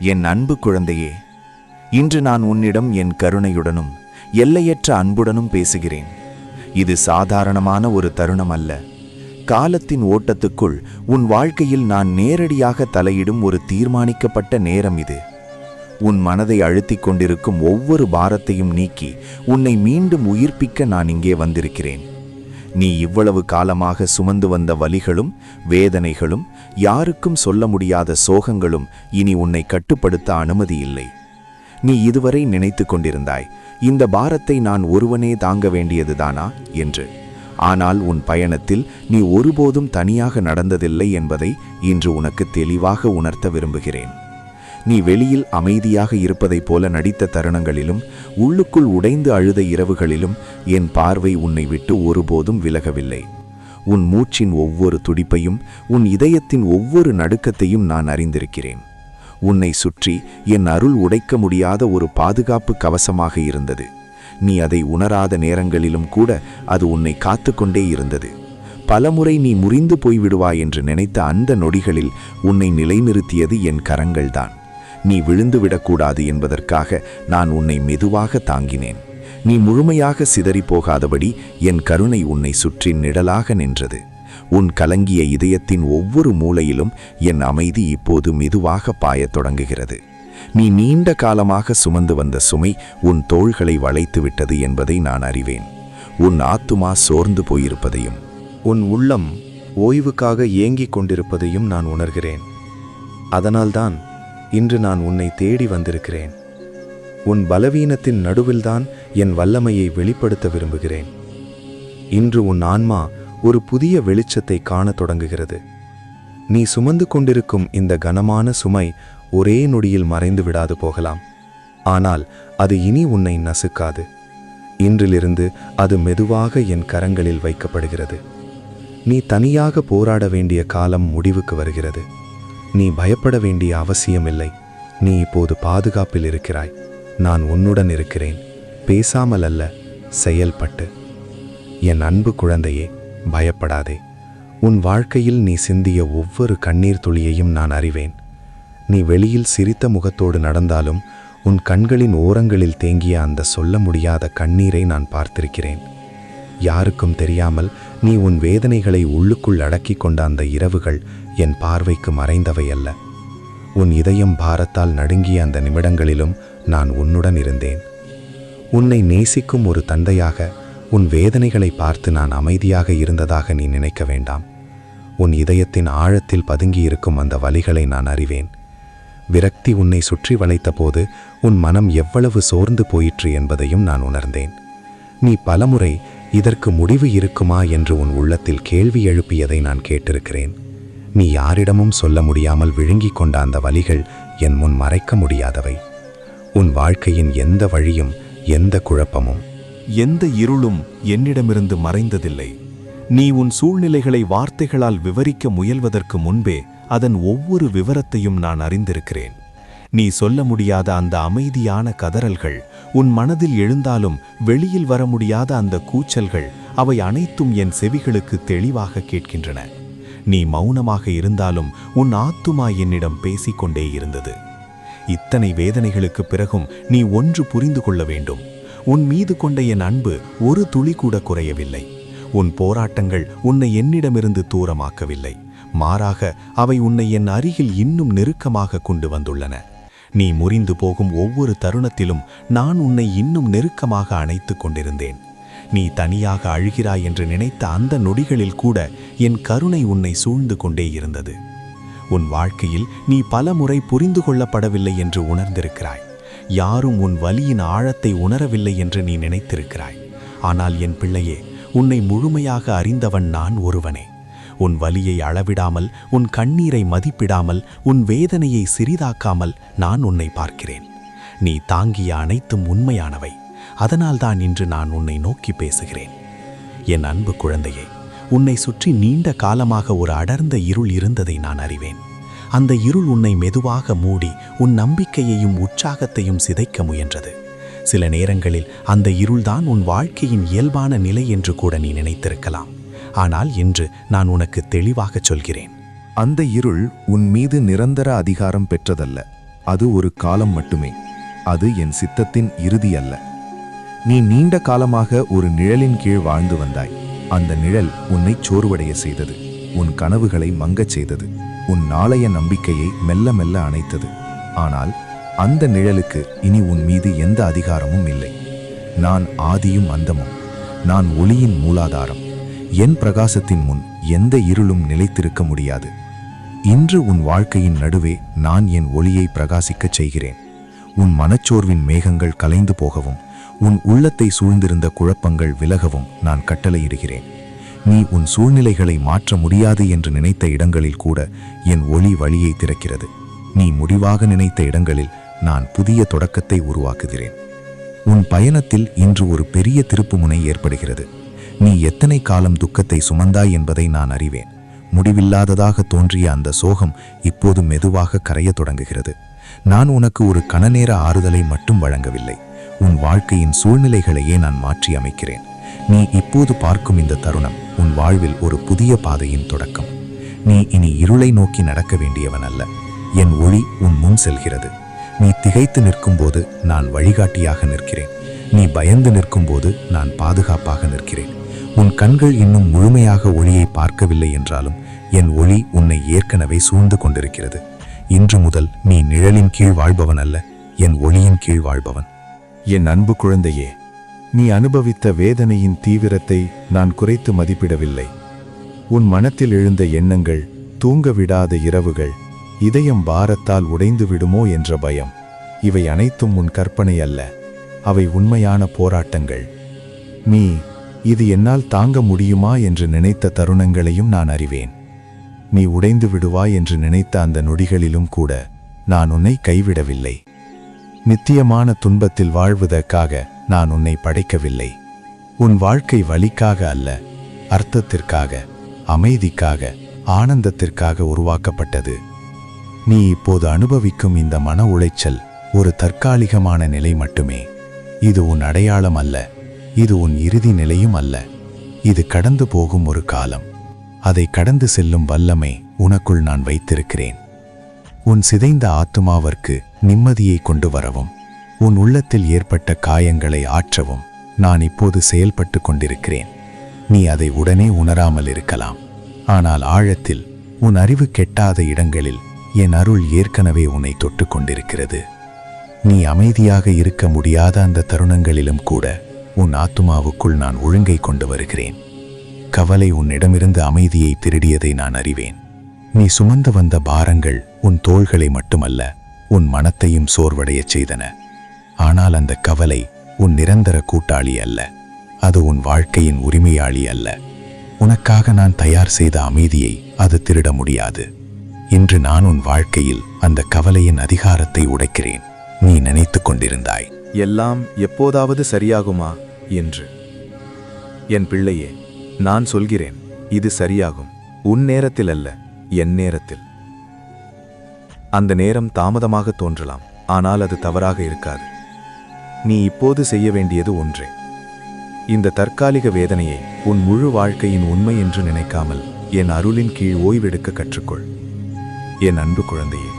என் அன்பு குழந்தையே, இன்று நான் உன்னிடம் என் கருணையுடனும் எல்லையற்ற அன்புடனும் பேசுகிறேன். இது சாதாரணமான ஒரு தருணம் அல்ல. காலத்தின் ஓட்டத்துக்குள் உன் வாழ்க்கையில் நான் நேரடியாக தலையிடும் ஒரு தீர்மானிக்கப்பட்ட நேரம் இது. உன் மனதை அழுத்திக் கொண்டிருக்கும் ஒவ்வொரு பாரத்தையும் நீக்கி உன்னை மீண்டும் உயிர்ப்பிக்க நான் இங்கே வந்திருக்கிறேன். நீ இவ்வளவு காலமாக சுமந்து வந்த வலிகளும் வேதனைகளும், யாருக்கும் சொல்ல முடியாத சோகங்களும் இனி உன்னை கட்டுப்படுத்த அனுமதி இல்லை. நீ இதுவரை நினைத்து கொண்டிருந்தாய், இந்த பாரத்தை நான் ஒருவனே தாங்க வேண்டியதுதானா என்று. ஆனால் உன் பயணத்தில் நீ ஒருபோதும் தனியாக நடந்ததில்லை என்பதை இன்று உனக்கு தெளிவாக உணர்த்த விரும்புகிறேன். நீ வெளியில் அமைதியாக இருப்பதைப் போல நடித்த தருணங்களிலும், உள்ளுக்குள் உடைந்து அழுத இரவுகளிலும் என் பார்வை உன்னை விட்டு ஒருபோதும் விலகவில்லை. உன் மூச்சின் ஒவ்வொரு துடிப்பையும், உன் இதயத்தின் ஒவ்வொரு நடுக்கத்தையும் நான் அறிந்திருக்கிறேன். உன்னை சுற்றி என் அருள் உடைக்க முடியாத ஒரு பாதுகாப்பு கவசமாக இருந்தது. நீ அதை உணராத நேரங்களிலும் கூட அது உன்னை காத்து கொண்டே இருந்தது. பலமுறை நீ முறிந்து போய்விடுவாய் என்று நினைத்த அந்த நொடிகளில் உன்னை நிலைநிறுத்தியது என் கரங்கள்தான். நீ விழுந்துவிடக்கூடாது என்பதற்காக நான் உன்னை மெதுவாக தாங்கினேன். நீ முழுமையாக சிதறி போகாதபடி என் கருணை உன்னை சுற்றி நிழலாக நின்றது. உன் கலங்கிய இதயத்தின் ஒவ்வொரு மூலையிலும் என் அமைதி இப்போது மெதுவாக பாயத் தொடங்குகிறது. நீ நீண்ட காலமாக சுமந்து வந்த சுமை உன் தோள்களை வளைத்து விட்டது என்பதை நான் அறிவேன். உன் ஆத்துமா சோர்ந்து போயிருப்பதையும், உன் உள்ளம் ஓய்வுக்காக ஏங்கிக் கொண்டிருப்பதையும் நான் உணர்கிறேன். அதனால்தான் இன்று நான் உன்னை தேடி வந்திருக்கிறேன். உன் பலவீனத்தின் நடுவில்தான் என் வல்லமையை வெளிப்படுத்த விரும்புகிறேன். இன்று உன் ஆன்மா ஒரு புதிய வெளிச்சத்தை காணத் தொடங்குகிறது. நீ சுமந்து கொண்டிருக்கும் இந்த கனமான சுமை ஒரே நொடியில் மறைந்து விடாது போகலாம். ஆனால் அது இனி உன்னை நசுக்காது. இன்றிலிருந்து அது மெதுவாக என் கரங்களில் வைக்கப்படுகிறது. நீ தனியாக போராட வேண்டிய காலம் முடிவுக்கு வருகிறது. நீ பயப்பட வேண்டிய அவசியமில்லை. நீ இப்போது பாதுகாப்பில் இருக்கிறாய். நான் உன்னுடன் இருக்கிறேன், பேசாமல் அல்ல, செயல்பட்டு. என் அன்பு குழந்தையே, பயப்படாதே. உன் வாழ்க்கையில் நீ சிந்திய ஒவ்வொரு கண்ணீர் துளியையும் நான் அறிவேன். நீ வெளியில் சிரித்த முகத்தோடு நடந்தாலும் உன் கண்களின் ஓரங்களில் தேங்கிய அந்த சொல்ல முடியாத கண்ணீரை நான் பார்த்திருக்கிறேன். யாருக்கும் தெரியாமல் நீ உன் வேதனைகளை உள்ளுக்குள் அடக்கி கொண்ட அந்த இரவுகள் என் பார்வைக்கு மறைந்தவை அல்ல. உன் இதயம் பாரத்தால் நடுங்கிய அந்த நிமிடங்களிலும் நான் உன்னுடன் இருந்தேன். உன்னை நேசிக்கும் ஒரு தந்தையாக உன் வேதனைகளை பார்த்து நான் அமைதியாக இருந்ததாக நீ நினைக்க வேண்டாம். உன் இதயத்தின் ஆழத்தில் பதுங்கியிருக்கும் அந்த வலிகளை நான் அறிவேன். விரக்தி உன்னை சுற்றி வளைத்த போது உன் மனம் எவ்வளவு சோர்ந்து போயிற்று என்பதையும் நான் உணர்ந்தேன். நீ பலமுறை இதற்கு முடிவு இருக்குமா என்று உன் உள்ளத்தில் கேள்வி எழுப்பியதை நான் கேட்டிருக்கிறேன். நீ யாரிடமும் சொல்ல முடியாமல் விழுங்கிக் கொண்ட அந்த வலிகள் என் முன் மறைக்க முடியாதவை. உன் வாழ்க்கையின் எந்த வழியும், எந்த குழப்பமும், எந்த இருளும் என்னிடமிருந்து மறைந்ததில்லை. நீ உன் சூழ்நிலைகளை வார்த்தைகளால் விவரிக்க முயல்வதற்கு முன்பே அதன் ஒவ்வொரு விவரத்தையும் நான் அறிந்திருக்கிறேன். நீ சொல்ல முடியாத அந்த அமைதியான கதறல்கள், உன் மனதில் எழுந்தாலும் வெளியில் வர முடியாத அந்த கூச்சல்கள், அவை அனைத்தும் என் செவிகளுக்கு தெளிவாக கேட்கின்றன. நீ மௌனமாக இருந்தாலும் உன் ஆத்துமா என்னிடம் பேசிக்கொண்டே இருந்தது. இத்தனை வேதனைகளுக்கு பிறகும் நீ ஒன்று புரிந்து கொள்ள வேண்டும். உன் மீது கொண்ட என் அன்பு ஒரு துளி கூட குறையவில்லை. உன் போராட்டங்கள் உன்னை என்னிடமிருந்து தூரமாக்கவில்லை. மாறாக அவை உன்னை என் அருகில் இன்னும் நெருக்கமாக கொண்டு வந்துள்ளன. நீ முறிந்து போகும் ஒவ்வொரு தருணத்திலும் நான் உன்னை இன்னும் நெருக்கமாக அணைத்து கொண்டிருந்தேன். நீ தனியாக அழுகிறாய் என்று நினைத்த அந்த நொடிகளில் கூட என் கருணை உன்னை சூழ்ந்து கொண்டே இருந்தது. உன் வாழ்க்கையில் நீ பல முறை புரிந்து கொள்ளப்படவில்லை என்று உணர்ந்திருக்கிறாய். யாரும் உன் வலியின் ஆழத்தை உணரவில்லை என்று நீ நினைத்திருக்கிறாய். ஆனால் என் பிள்ளையே, உன்னை முழுமையாக அறிந்தவன் நான் ஒருவனே. உன் வலியை அளவிடாமல், உன் கண்ணீரை மதிப்பிடாமல், உன் வேதனையை சிறிதாக்காமல் நான் உன்னை பார்க்கிறேன். நீ தாங்கிய அனைத்தும் உண்மையானவை. அதனால்தான் இன்று நான் உன்னை நோக்கி பேசுகிறேன். என் அன்பு குழந்தையே, உன்னை சுற்றி நீண்ட காலமாக ஒரு அடர்ந்த இருள் இருந்ததை நான் அறிவேன். அந்த இருள் உன்னை மெதுவாக மூடி உன் நம்பிக்கையையும் உற்சாகத்தையும் சிதைக்க முயன்றது. சில நேரங்களில் அந்த இருள்தான் உன் வாழ்க்கையின் இயல்பான நிலை என்று கூட நீ நினைத்திருக்கலாம். ஆனால் இன்று நான் உனக்கு தெளிவாகச் சொல்கிறேன், அந்த இருள் உன் மீது நிரந்தர அதிகாரம் பெற்றதல்ல. அது ஒரு காலம் மட்டுமே. அது என் சித்தத்தின் இறுதி அல்ல. நீ நீண்ட காலமாக ஒரு நிழலின் கீழ் வாழ்ந்து வந்தாய். அந்த நிழல் உன்னை சோர்வடைய செய்தது, உன் கனவுகளை மங்கச் செய்தது, உன் நாளைய நம்பிக்கையை மெல்ல மெல்ல அணைத்தது. ஆனால் அந்த நிழலுக்கு இனி உன் மீது எந்த அதிகாரமும் இல்லை. நான் ஆதியும் அந்தமும். நான் ஒளியின் மூலாதாரம். என் பிரகாசத்தின் முன் எந்த இருளும் நிலைத்திருக்க முடியாது. இன்று உன் வாழ்க்கையின் நடுவே நான் என் ஒளியை பிரகாசிக்கச் செய்கிறேன். உன் மனச்சோர்வின் மேகங்கள் கலைந்து போகவும், உன் உள்ளத்தை சூழ்ந்திருந்த குழப்பங்கள் விலகவும் நான் கட்டளையிடுகிறேன். நீ உன் சூழ்நிலைகளை மாற்ற முடியாது என்று நினைத்த இடங்களில் கூட என் ஒளி வழியை திறக்கிறது. நீ முடிவாக நினைத்த இடங்களில் நான் புதிய தொடக்கத்தை உருவாக்குகிறேன். உன் பயணத்தில் இன்று ஒரு பெரிய திருப்புமுனை ஏற்படுகிறது. நீ எத்தனை காலம் துக்கத்தை சுமந்தாய் என்பதை நான் அறிவேன். முடிவில்லாததாக தோன்றிய அந்த சோகம் இப்போது மெதுவாக கரையத் தொடங்குகிறது. நான் உனக்கு ஒரு கணநேர ஆறுதலை மட்டும் வழங்கவில்லை. உன் வாழ்க்கையின் சூழ்நிலைகளையே நான் மாற்றி அமைக்கிறேன். நீ இப்போது பார்க்கும் இந்த தருணம் உன் வாழ்வில் ஒரு புதிய பாதையின் தொடக்கம். நீ இனி இருளை நோக்கி நடக்க வேண்டியவன் அல்ல. என் ஒளி உன் முன் செல்கிறது. நீ திகைத்து நிற்கும்போது நான் வழிகாட்டியாக நிற்கிறேன். நீ பயந்து நிற்கும்போது நான் பாதுகாப்பாக நிற்கிறேன். உன் கண்கள் இன்னும் முழுமையாக ஒளியை பார்க்கவில்லை என்றாலும் என் ஒளி உன்னை ஏற்கனவே சூழ்ந்து கொண்டிருக்கிறது. இன்று முதல் நீ நிழலின் கீழ் வாழ்பவன் அல்ல, என் ஒளியின் கீழ் வாழ்பவன். என் அன்பு குழந்தையே, நீ அனுபவித்த வேதனையின் தீவிரத்தை நான் குறைத்து மதிப்பிடவில்லை. உன் மனத்தில் எழுந்த எண்ணங்கள், தூங்க விடாத இரவுகள், இதயம் பாரத்தால் உடைந்து விடுமோ என்ற பயம், இவை அனைத்தும் உன் கற்பனை அல்ல. அவை உண்மையான போராட்டங்கள். நீ இது என்னால் தாங்க முடியுமா என்று நினைத்த தருணங்களையும் நான் அறிவேன். நீ உடைந்து விடுவாய் என்று நினைத்த அந்த நொடிகளிலும் கூட நான் உன்னை கைவிடவில்லை. நித்தியமான துன்பத்தில் வாழ்வதற்காக நான் உன்னை படைக்கவில்லை. உன் வாழ்க்கை வலிக்காக அல்ல, அர்த்தத்திற்காக, அமைதிக்காக, ஆனந்தத்திற்காக உருவாக்கப்பட்டது. நீ இப்போது அனுபவிக்கும் இந்த மன உளைச்சல் ஒரு தற்காலிகமான நிலை மட்டுமே. இது உன் அடையாளம் அல்ல, இது உன் இறுதி நிலையும் அல்ல. இது கடந்து போகும் ஒரு காலம். அதை கடந்து செல்லும் வல்லமை உனக்குள் நான் வைத்திருக்கிறேன். உன் சிதைந்த ஆத்துமாவிற்கு நிம்மதியை கொண்டு வரவும், உன் உள்ளத்தில் ஏற்பட்ட காயங்களை ஆற்றவும் நான் இப்போது செயல்பட்டு கொண்டிருக்கிறேன். நீ அதை உடனே உணராமல் இருக்கலாம். ஆனால் ஆழத்தில் உன் அறிவு கெட்டாத இடங்களில் என் அருள் ஏற்கனவே உன்னை தொட்டு கொண்டிருக்கிறது. நீ அமைதியாக இருக்க முடியாத அந்த தருணங்களிலும் கூட உன் ஆத்துமாவுக்குள் நான் ஒழுங்கை கொண்டு வருகிறேன். கவலை உன்னிடமிருந்து அமைதியை திருடியதை நான் அறிவேன். நீ சுமந்து வந்த பாரங்கள் உன் தோள்களை மட்டுமல்ல, உன் மனத்தையும் சோர்வடையச் செய்தன. ஆனால் அந்த கவலை உன் நிரந்தர கூட்டாளி அல்ல. அது உன் வாழ்க்கையின் உரிமையாளி அல்ல. உனக்காக நான் தயார் செய்த அமைதியை அது திருட முடியாது. இன்று நான் உன் வாழ்க்கையில் அந்த கவலையின் அதிகாரத்தை உடைக்கிறேன். நீ நினைத்து கொண்டிருந்தாய், எல்லாம் எப்போதாவது சரியாகுமா என்று. என் பிள்ளையே, நான் சொல்கிறேன், இது சரியாகும். உன் நேரத்தில் அல்ல, என் நேரத்தில். அந்த நேரம் தாமதமாக தோன்றலாம், ஆனால் அது தவறாக இருக்காது. நீ இப்போது செய்ய வேண்டியது ஒன்றே. இந்த தற்காலிக வேதனையை உன் முழு வாழ்க்கையின் உண்மை என்று நினைக்காமல் என் அருளின் கீழ் ஓய்வெடுக்க கற்றுக்கொள். என் அன்பு குழந்தையே,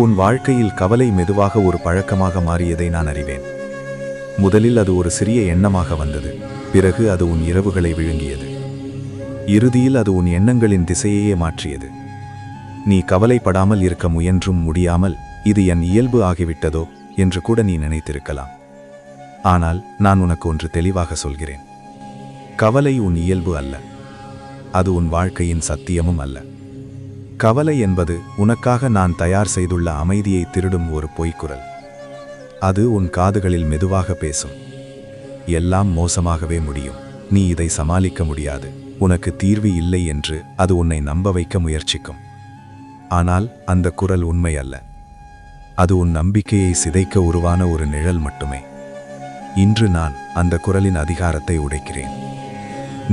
உன் வாழ்க்கையில் கவலை மெதுவாக ஒரு பழக்கமாக மாறியதை நான் அறிவேன். முதலில் அது ஒரு சிறிய எண்ணமாக வந்தது. பிறகு அது உன் இரவுகளை விழுங்கியது. இறுதியில் அது உன் எண்ணங்களின் திசையையே மாற்றியது. நீ கவலைப்படாமல் இருக்க முயன்றும் முடியாமல் இது என் இயல்பு ஆகிவிட்டதோ என்று கூட நீ நினைத்திருக்கலாம். ஆனால் நான் உனக்கு ஒன்று தெளிவாக சொல்கிறேன். கவலை உன் இயல்பு அல்ல. அது உன் வாழ்க்கையின் சத்தியமும் அல்ல. கவலை என்பது உனக்காக நான் தயார் செய்துள்ள அமைதியை திருடும் ஒரு பொய்க்குரல். அது உன் காதுகளில் மெதுவாக பேசும். எல்லாம் மோசமாகவே முடியும், நீ இதை சமாளிக்க முடியாது, உனக்கு தீர்வு இல்லை என்று அது உன்னை நம்ப வைக்க முயற்சிக்கும். ஆனால் அந்த குரல் உண்மை அல்ல. அது உன் நம்பிக்கையை சிதைக்க உருவான ஒரு நிழல் மட்டுமே. இன்று நான் அந்த குரலின் அதிகாரத்தை உடைக்கிறேன்.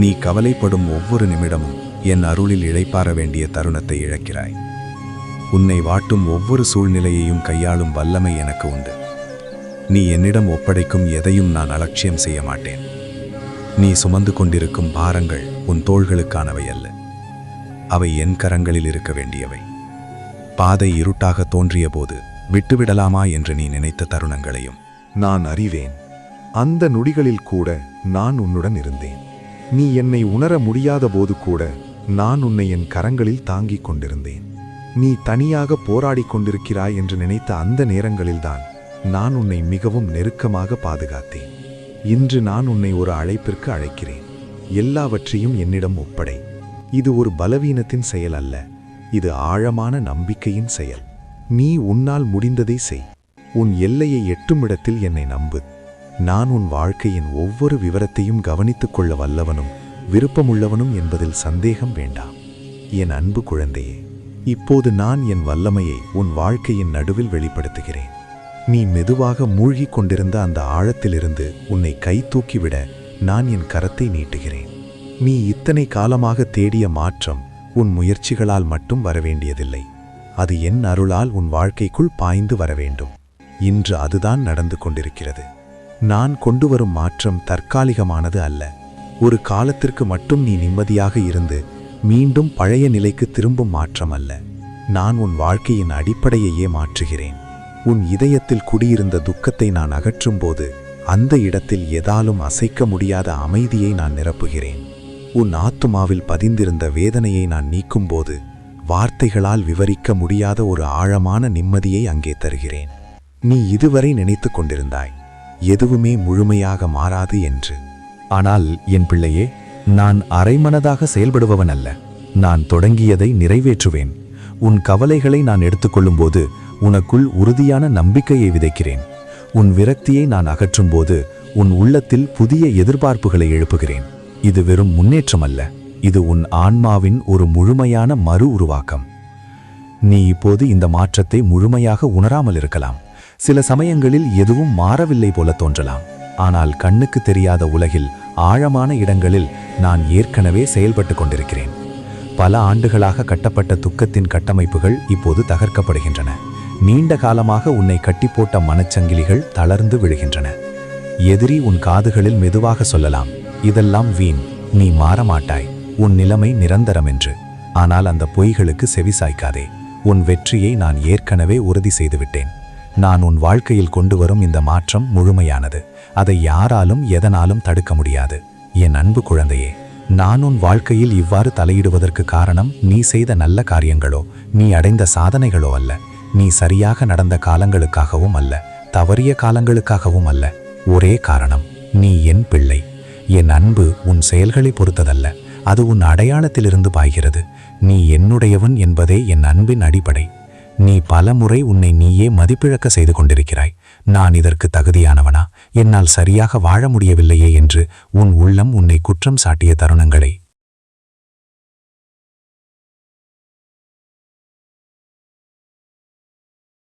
நீ கவலைப்படும் ஒவ்வொரு நிமிடமும் என் அருளில் இளைப்பாற வேண்டிய தருணத்தை இழக்கிறாய். உன்னை வாட்டும் ஒவ்வொரு சூழ்நிலையையும் கையாளும் வல்லமை எனக்கு உண்டு. நீ என்னிடம் ஒப்படைக்கும் எதையும் நான் அலட்சியம் செய்ய மாட்டேன். நீ சுமந்து கொண்டிருக்கும் பாரங்கள் உன் தோள்களுக்கானவை அல்ல, அவை என் கரங்களில் இருக்க வேண்டியவை. பாதை இருட்டாக தோன்றிய போது விட்டுவிடலாமா என்று நீ நினைத்த தருணங்களையும். நான் அறிவேன். அந்த நொடிகளில் கூட நான் உன்னுடன் இருந்தேன். நீ என்னை உணர முடியாத போது கூட நான் உன்னை என் கரங்களில் தாங்கிக் கொண்டிருந்தேன். நீ தனியாக போராடிக் கொண்டிருக்கிறாய் என்று நினைத்த அந்த நேரங்களில்தான் நான் உன்னை மிகவும் நெருக்கமாக பாதுகாத்தேன். இன்று நான் உன்னை ஒரு அழைப்பிற்கு அழைக்கிறேன். எல்லாவற்றையும் என்னிடம் ஒப்படை. இது ஒரு பலவீனத்தின் செயல் அல்ல, இது ஆழமான நம்பிக்கையின் செயல். நீ உன்னால் முடிந்ததை செய். உன் எல்லையை எட்டும் இடத்தில் என்னை நம்பு. நான் உன் வாழ்க்கையின் ஒவ்வொரு விவரத்தையும் கவனித்துக் கொள்ள வல்லவனும் விருப்பமுள்ளவனும் என்பதில் சந்தேகம் வேண்டாம். என் அன்பு குழந்தையே, இப்போது நான் என் வல்லமையை உன் வாழ்க்கையின் நடுவில் வெளிப்படுத்துகிறேன். நீ மெதுவாக மூழ்கிக் கொண்டிருந்த அந்த ஆழத்திலிருந்து உன்னை கை தூக்கிவிட நான் என் கரத்தை நீட்டுகிறேன். நீ இத்தனை காலமாக தேடிய மாற்றம் உன் முயற்சிகளால் மட்டும் வரவேண்டியதில்லை. அது என் அருளால் உன் வாழ்க்கைக்குள் பாய்ந்து வரவேண்டும். இன்று அதுதான் நடந்து கொண்டிருக்கிறது. நான் கொண்டு வரும் மாற்றம் தற்காலிகமானது அல்ல. ஒரு காலத்திற்கு மட்டும் நீ நிம்மதியாக இருந்து மீண்டும் பழைய நிலைக்கு திரும்பும் மாற்றம் அல்ல. நான் உன் வாழ்க்கையின் அடிப்படையையே மாற்றுகிறேன். உன் இதயத்தில் குடியிருந்த துக்கத்தை நான் அகற்றும்போது அந்த இடத்தில் எதாலும் அசைக்க முடியாத அமைதியை நான் நிரப்புகிறேன். உன் ஆத்துமாவில் பதிந்திருந்த வேதனையை நான் நீக்கும்போது வார்த்தைகளால் விவரிக்க முடியாத ஒரு ஆழமான நிம்மதியை அங்கே தருகிறேன். நீ இதுவரை நினைத்து கொண்டிருந்தாய், எதுவுமே முழுமையாக மாறாது என்று. ஆனால் என் பிள்ளையே, நான் அரைமனதாக செயல்படுபவன் அல்ல. நான் தொடங்கியதை நிறைவேற்றுவேன். உன் கவலைகளை நான் எடுத்துக்கொள்ளும்போது உனக்குள் உறுதியான நம்பிக்கையை விதைக்கிறேன். உன் விரக்தியை நான் அகற்றும்போது உன் உள்ளத்தில் புதிய எதிர்பார்ப்புகளை எழுப்புகிறேன். இது வெறும் முன்னேற்றம் அல்ல, இது உன் ஆன்மாவின் ஒரு முழுமையான மறு உருவாக்கம். நீ இப்போது இந்த மாற்றத்தை முழுமையாக உணராமல் இருக்கலாம். சில சமயங்களில் எதுவும் மாறவில்லை போல தோன்றலாம். ஆனால் கண்ணுக்கு தெரியாத உலகில் ஆழமான இடங்களில் நான் ஏற்கனவே செயல்பட்டு கொண்டிருக்கிறேன். பல ஆண்டுகளாக கட்டப்பட்ட துக்கத்தின் கட்டமைப்புகள் இப்போது தகர்க்கப்படுகின்றன. நீண்ட காலமாக உன்னை கட்டிப்போட்ட மனச்சங்கிலிகள் தளர்ந்து விழுகின்றன. எதிரி உன் காதுகளில் மெதுவாக சொல்லலாம், இதெல்லாம் வீண், நீ மாறமாட்டாய், உன் நிலைமை நிரந்தரம் என்று. ஆனால் அந்த பொய்களுக்கு செவிசாய்க்காதே. உன் வெற்றியை நான் ஏற்கனவே உறுதி செய்துவிட்டேன். நான் உன் வாழ்க்கையில் கொண்டு வரும் இந்த மாற்றம் முழுமையானது. அதை யாராலும் எதனாலும் தடுக்க முடியாது. என் அன்பு குழந்தையே, நான் உன் வாழ்க்கையில் இவ்வாறு தலையிடுவதற்கு காரணம் நீ செய்த நல்ல காரியங்களோ நீ அடைந்த சாதனைகளோ அல்ல. நீ சரியாக நடந்த காலங்களுக்காகவும் அல்ல, தவறிய காலங்களுக்காகவும் அல்ல. ஒரே காரணம், நீ என் பிள்ளை. என் அன்பு உன் செயல்களை பொறுத்ததல்ல, அது உன் அடையாளத்திலிருந்து பாய்கிறது. நீ என்னுடையவன் என்பதே என் அன்பின் அடிப்படை. நீ பலமுறை உன்னை நீயே மதிப்பிழக்க செய்து கொண்டிருக்கிறாய். நான் இதற்கு தகுதியானவனா, என்னால் சரியாக வாழ முடியவில்லையே என்று உன் உள்ளம் உன்னை குற்றம் சாட்டிய தருணங்களை